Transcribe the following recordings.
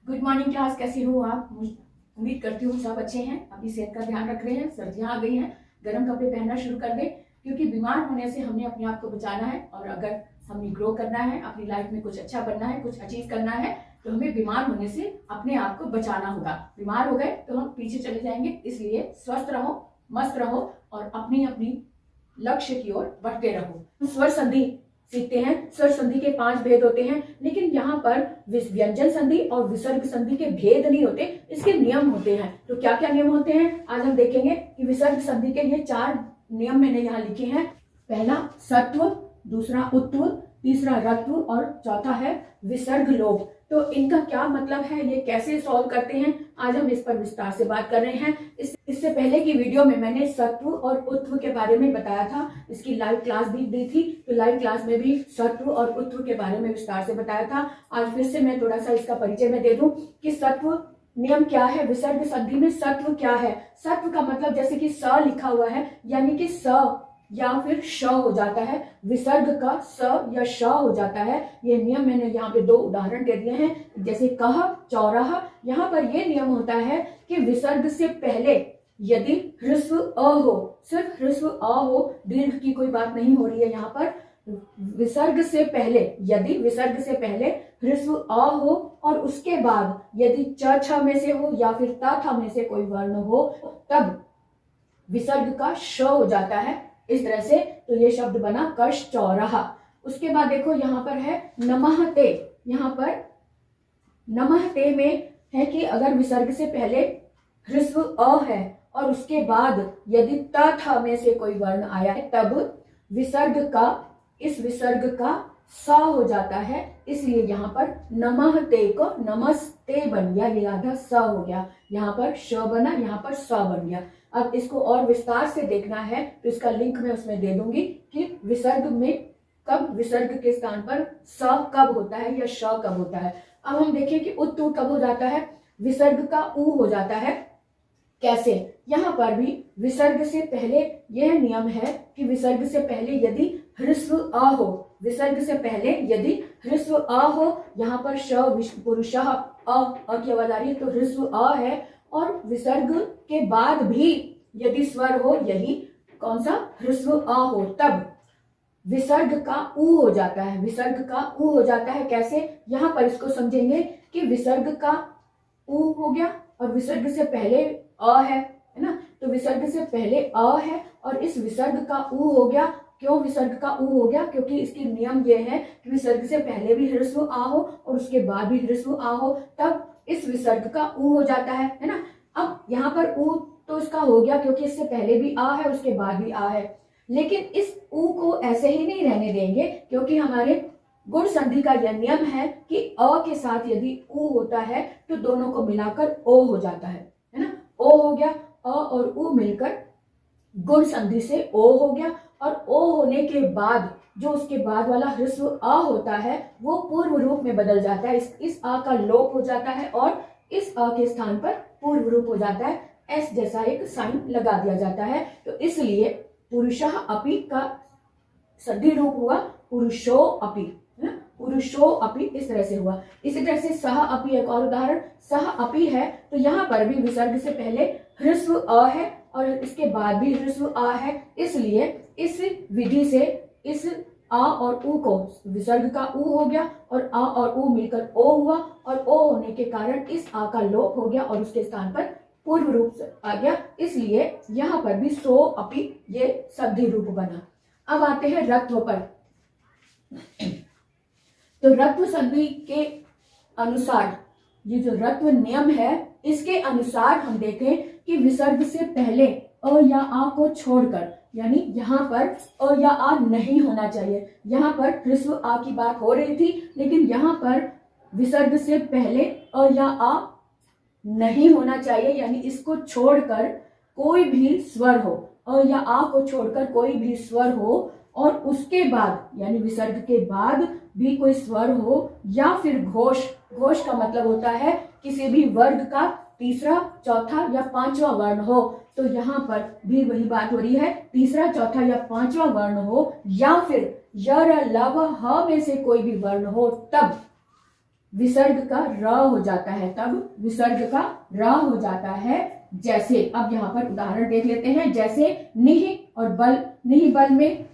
Good morning class, कैसी हो आप? उम्मीद करती हूँ सब अच्छे हैं, अपनी सेहत का ध्यान रख रहे हैं। सर्दियाँ आ गई हैं, गर्म कपड़े पहनना शुरू कर दें, क्योंकि बीमार होने से हमने अपने आप को बचाना है। और अगर हमें ग्रो करना है, अपनी लाइफ में कुछ अच्छा बनना है, कुछ अचीव करना है, तो हमें बीमार होने से अपने आप को बचाना होगा। बीमार हो गए तो हम पीछे चले जाएंगे, इसलिए स्वस्थ रहो, मस्त रहो और अपनी अपनी लक्ष्य की ओर बढ़ते रहो। स्वर संधि सीखते हैं। स्वर संधि के 5 भेद होते हैं, लेकिन यहाँ पर व्यंजन संधि और विसर्ग संधि के भेद नहीं होते, इसके नियम होते हैं। तो क्या क्या नियम होते हैं आज हम देखेंगे कि विसर्ग संधि के ये 4 नियम मैंने यहाँ लिखे हैं। पहला सत्व, दूसरा उत्व, तीसरा रत्व और चौथा है विसर्ग लोभ। तो इनका क्या मतलब है, ये कैसे सॉल्व करते हैं, आज हम इस पर विस्तार से बात कर रहे हैं। इससे पहले की वीडियो में मैंने सत्व और उत्व के बारे में बताया था, इसकी लाइव क्लास भी दी थी। तो लाइव क्लास में भी सत्व और उत्व के बारे में विस्तार से बताया था। आज फिर से मैं थोड़ा सा इसका परिचय में दे दूं कि सत्व नियम क्या है, विसर्ग संधि में सत्व क्या है। सत्व का मतलब जैसे कि स लिखा हुआ है, यानी कि स या फिर श हो जाता है, विसर्ग का स या श हो जाता है। ये नियम मैंने यहाँ पे 2 उदाहरण दे दिए हैं, जैसे कह, चौराहा। यहाँ पर ये नियम होता है कि विसर्ग से पहले यदि ह्रस्व अ हो, सिर्फ ह्रस्व अ हो, दीर्घ की कोई बात नहीं हो रही है यहाँ पर। विसर्ग से पहले, यदि विसर्ग से पहले ह्रस्व अ हो और उसके बाद यदि च छ में से हो या फिर त थ में से कोई वर्ण हो, तब विसर्ग का श हो जाता है। इस तरह से तो ये शब्द बना कश चौराहा। उसके बाद देखो यहाँ पर है नमः ते। यहाँ पर नमः ते में है कि अगर विसर्ग से पहले ह्रस्व अ है और उसके बाद यदि त थ में से कोई वर्ण आया है, तब विसर्ग का, इस विसर्ग का स हो जाता है। इसलिए यहाँ पर नमः ते को नमस्ते बन गया, ये आधा स हो गया, यहाँ पर श बना, यहाँ पर स बन गया। अब इसको और विस्तार से देखना है तो इसका लिंक मैं उसमें दे दूंगी कि विसर्ग में कब, विसर्ग के स्थान पर स कब होता है या श कब होता है। अब हम देखें कि उत्तु कब हो जाता है, विसर्ग का उ हो जाता है। कैसे? यहाँ पर भी विसर्ग से पहले यह नियम है कि विसर्ग से पहले यदि ह्रस्व अ हो, विसर्ग से पहले यदि ह्रस्व अ हो, यहाँ पर श पुरुषः अ की आवाज आ रही है तो ह्रस्व अ है, और विसर्ग के बाद भी यदि स्वर हो, यही कौन सा, ह्रस्व अ हो, तब विसर्ग का उ हो जाता है। विसर्ग का उ हो जाता है कैसे, यहाँ पर इसको समझेंगे कि विसर्ग का उ हो गया और विसर्ग से पहले अ है ना, तो विसर्ग से पहले अ है और इस विसर्ग का उ हो गया। क्यों विसर्ग का उ हो गया? क्योंकि इसकी नियम ये है कि विसर्ग से पहले भी ह्रस्व आ हो और उसके बाद भी ह्रस्व आ हो, तब इस विसर्ग का उ हो जाता है ना। अब यहाँ पर उ तो इसका हो गया क्योंकि इससे पहले भी आ है, उसके बाद भी आ है, लेकिन इस उ को ऐसे ही नहीं रहने देंगे, क्योंकि हमारे गुण संधि का यह नियम है कि अ के साथ यदि उ होता है तो दोनों को मिलाकर ओ हो जाता है ना। ओ हो गया, अ और उ मिलकर गुण संधि से ओ हो गया, और ओ होने के बाद जो उसके बाद वाला ह्रस्व अ होता है वो पूर्व रूप में बदल जाता है। इस आ का लोप हो जाता है और इस अ के स्थान पर पूर्व रूप हो जाता है, एस जैसा एक साइन लगा दिया जाता है। तो इसलिए पुरुषः अपि का संधि रूप हुआ पुरुषो अपि, है ना, पुरुषो अपि, इस तरह से हुआ। इसी तरह से सह अपि एक और उदाहरण, सह अपि है तो यहाँ पर भी विसर्ग से पहले ह्रस्व अ है और इसके बाद भी ह्रस्व आ है, इसलिए इस विधि से इस आ और उ को, विसर्ग का उ हो गया और आ और उ मिलकर ओ हुआ, और ओ होने के कारण इस आ का लोप हो गया और उसके स्थान पर पूर्व रूप से आ गया, इसलिए यहाँ पर भी सो अपि ये संधि रूप बना। अब आते हैं रत्व पर। तो रत्व संधि के अनुसार, ये जो रत्व नियम है इसके अनुसार हम देखें कि विसर्ग से पहले अ या आ को छोड़कर, यानी यहाँ पर अ या आ नहीं होना चाहिए। यहाँ पर ह्रस्व आ की बात हो रही थी, लेकिन यहाँ पर विसर्ग से पहले अ या आ नहीं होना चाहिए, यानी इसको छोड़कर कोई भी स्वर हो, अ या आ को छोड़कर कोई भी स्वर हो, और उसके बाद यानी विसर्ग के बाद भी कोई स्वर हो, या फिर घोष। घोष का मतलब होता है किसी भी वर्ग का तीसरा, चौथा या पांचवा वर्ण हो। तो यहाँ पर भी वही बात हो रही है, तीसरा, चौथा या पांचवा वर्ण हो, या फिर य र ल व ह में से कोई भी वर्ण हो, तब विसर्ग का र हो जाता है, तब विसर्ग का र हो जाता है। जैसे अब यहाँ पर उदाहरण देख लेते हैं, जैसे निह और बल, निह बल में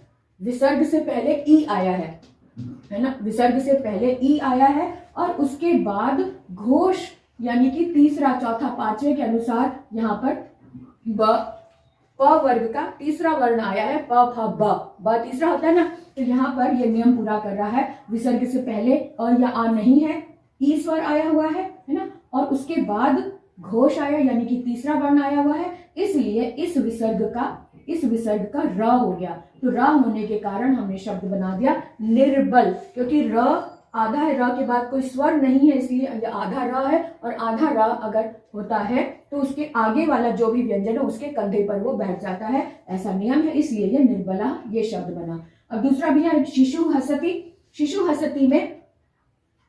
विसर्ग से पहले ई आया है ना, विसर्ग से पहले ई आया है और उसके बाद घोष यानी कि तीसरा, चौथा, पांचवे के अनुसार यहाँ पर प वर्ग का तीसरा वर्ण आया है, प फ ब तीसरा होता है ना, तो यहाँ पर ये नियम पूरा कर रहा है। विसर्ग से पहले अ या आ नहीं है, ई स्वर आया हुआ है ना, और उसके बाद घोष आया यानी कि तीसरा वर्ण आया हुआ है, इसलिए इस विसर्ग का र हो गया। तो र होने के कारण हमने शब्द बना दिया निर्बल, क्योंकि र आधा है, र के बाद कोई स्वर नहीं है, इसलिए ये आधा र है, और आधा र अगर होता है तो उसके आगे वाला जो भी व्यंजन है उसके कंधे पर वो बैठ जाता है, ऐसा नियम है, इसलिए ये निर्बला ये शब्द बना। अब दूसरा भी है शिशु हसती। शिशु हसती में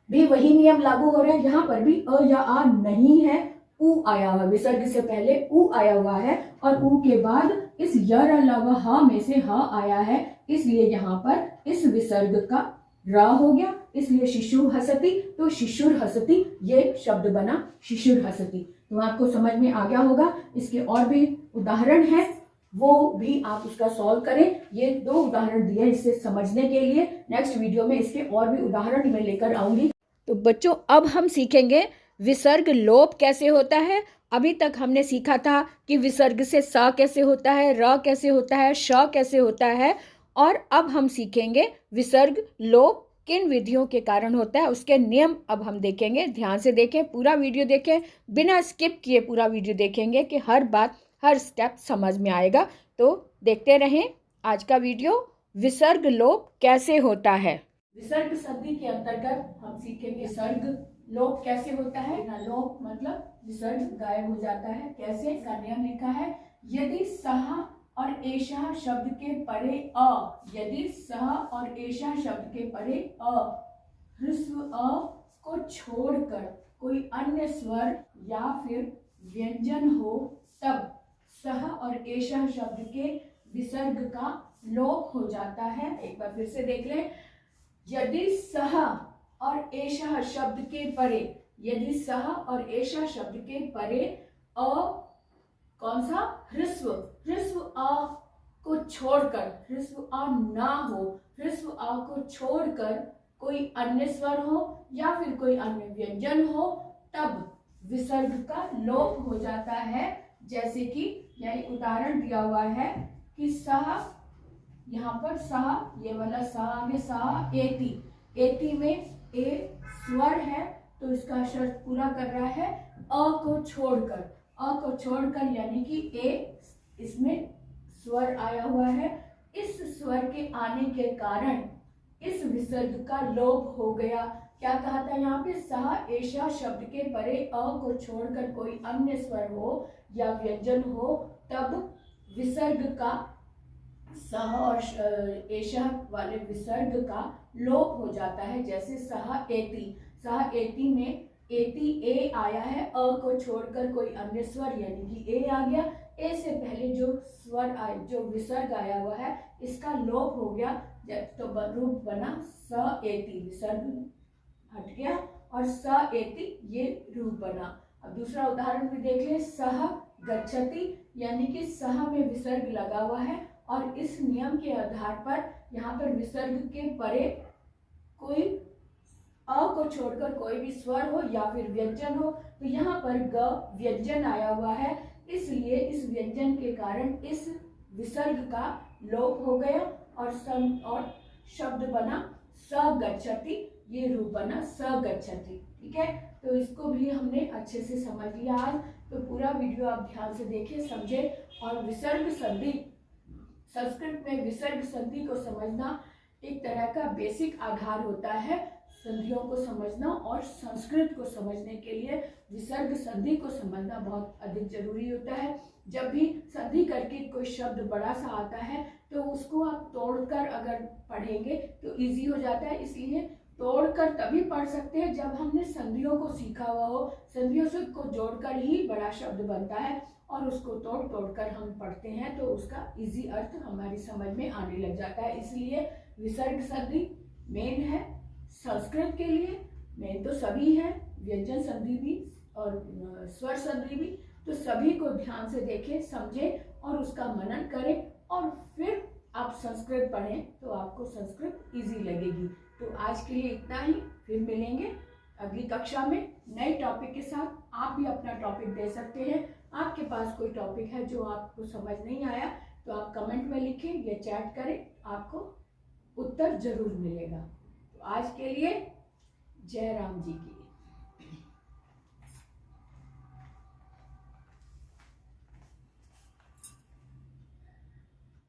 भी वही नियम लागू हो रहा है, यहाँ पर भी अ या आ नहीं है, उ आया हुआ, विसर्ग से पहले उ आया हुआ है और उ के बाद इस य र ल व ह में से ह आया है, इसलिए यहाँ पर इस विसर्ग का र हो गया, इसलिए शिशु हसती। तो शिशुर हसती ये शब्द बना, शिशुर हसती। तो आपको समझ में आ गया होगा। इसके और भी उदाहरण है, वो भी आप उसका सॉल्व करें। ये 2 उदाहरण दिए इससे समझने के लिए, नेक्स्ट वीडियो में इसके और भी उदाहरण मैं लेकर आऊंगी। तो बच्चों अब हम सीखेंगे विसर्ग लोप कैसे होता है। अभी तक हमने सीखा था कि विसर्ग से स कैसे होता है, र कैसे होता है, श कैसे होता है, और अब हम सीखेंगे विसर्ग लोप किन विधियों के कारण होता है, उसके नियम अब हम देखेंगे। ध्यान से देखें, पूरा वीडियो देखें, बिना स्किप किए पूरा वीडियो देखेंगे कि हर बात, हर स्टेप समझ में आएगा। तो देखते रहें आज का वीडियो, विसर्ग लोप कैसे होता है। विसर्ग संधि के अंतर्गत हम सीखेंगे विसर्ग लोप कैसे होता है ना। लोप मतलब विसर्ग गायब हो जाता है, कैसे, इसका नियम लिखा है। यदि सह और एषः शब्द के परे अ, यदि सह और एषः शब्द के परे अ, ह्रस्व अ को छोड़कर कोई अन्य स्वर या फिर व्यंजन हो, तब सह और एषः शब्द के विसर्ग का लोप हो जाता है। एक बार फिर से देख लें, यदि सह और एषः शब्द के परे, यदि सह और एषः शब्द के परे अ, कौन सा, ह्रस्व, ह्रस्व अ को छोड़कर, ह्रस्व अ ना हो, ह्रस्व अ को छोड़कर कोई अन्य स्वर हो या फिर कोई अन्य व्यंजन हो, तब विसर्ग का लोप हो जाता है। जैसे कि यही उदाहरण दिया हुआ है कि सह, यहाँ पर सह, ये वाला सह आगे, सह एति, एति में ए स्वर है तो इसका शर्त पूरा कर रहा है अ को छोड़कर, अ को छोड़कर यानी कि ए, इसमें स्वर आया हुआ है, इस स्वर के आने के कारण इस विसर्ग का लोप हो गया। क्या कहा था यहाँ पे, सह एषः शब्द के परे अ को छोड़कर कोई अन्य स्वर हो या व्यंजन हो, तब विसर्ग का, सह और एषः वाले विसर्ग का लोप हो जाता है। जैसे सह एति, सह एति में एति ए आया है, अ को छोड़कर कोई अन्य स्वर यानी कि ए आ गया, ए से पहले जो स्वर आए, जो विसर्ग आया हुआ है, इसका लोप हो गया, तो रूप बना स एति, विसर्ग हट गया और स एति ये रूप बना। अब दूसरा उदाहरण भी देख ले, सह गच्छति यानी कि सह में विसर्ग लगा हुआ है और इस नियम के आधार पर यहाँ पर विसर्ग के परे कोई अ को छोड़कर कोई भी स्वर हो या फिर व्यंजन हो, तो यहाँ पर ग व्यंजन आया हुआ है, इसलिए इस व्यंजन के कारण इस विसर्ग का लोप हो गया और शब्द बना स गच्छति, ये रूप बना स गच्छति। ठीक है, तो इसको भी हमने अच्छे से समझ लिया आज। तो पूरा वीडियो आप ध्यान से देखें, समझे, और विसर्ग संधि, संस्कृत में विसर्ग संधि को समझना एक तरह का बेसिक आधार होता है संधियों को समझना, और संस्कृत को समझने के लिए विसर्ग संधि को समझना बहुत अधिक जरूरी होता है। जब भी संधि करके कोई शब्द बड़ा सा आता है तो उसको आप तोड़कर अगर पढ़ेंगे तो इजी हो जाता है, इसलिए तोड़कर तभी पढ़ सकते हैं जब हमने संधियों को सीखा हुआ हो। संधियों से को जोड़कर ही बड़ा शब्द बनता है और उसको तोड़ तोड़कर हम पढ़ते हैं तो उसका इजी अर्थ हमारी समझ में आने लग जाता है। इसलिए विसर्ग संधि मेन है संस्कृत के लिए, मेन तो सभी है, व्यंजन संधि भी और स्वर संधि भी, तो सभी को ध्यान से देखें, समझें और उसका मनन करें और फिर आप संस्कृत पढ़ें तो आपको संस्कृत इजी लगेगी। तो आज के लिए इतना ही, फिर मिलेंगे अगली कक्षा में नए टॉपिक के साथ। आप भी अपना टॉपिक दे सकते हैं। आपके पास कोई टॉपिक है जो आपको समझ नहीं आया तो आप कमेंट में लिखें या चैट करें, आपको उत्तर जरूर मिलेगा। तो आज के लिए जय राम जी की।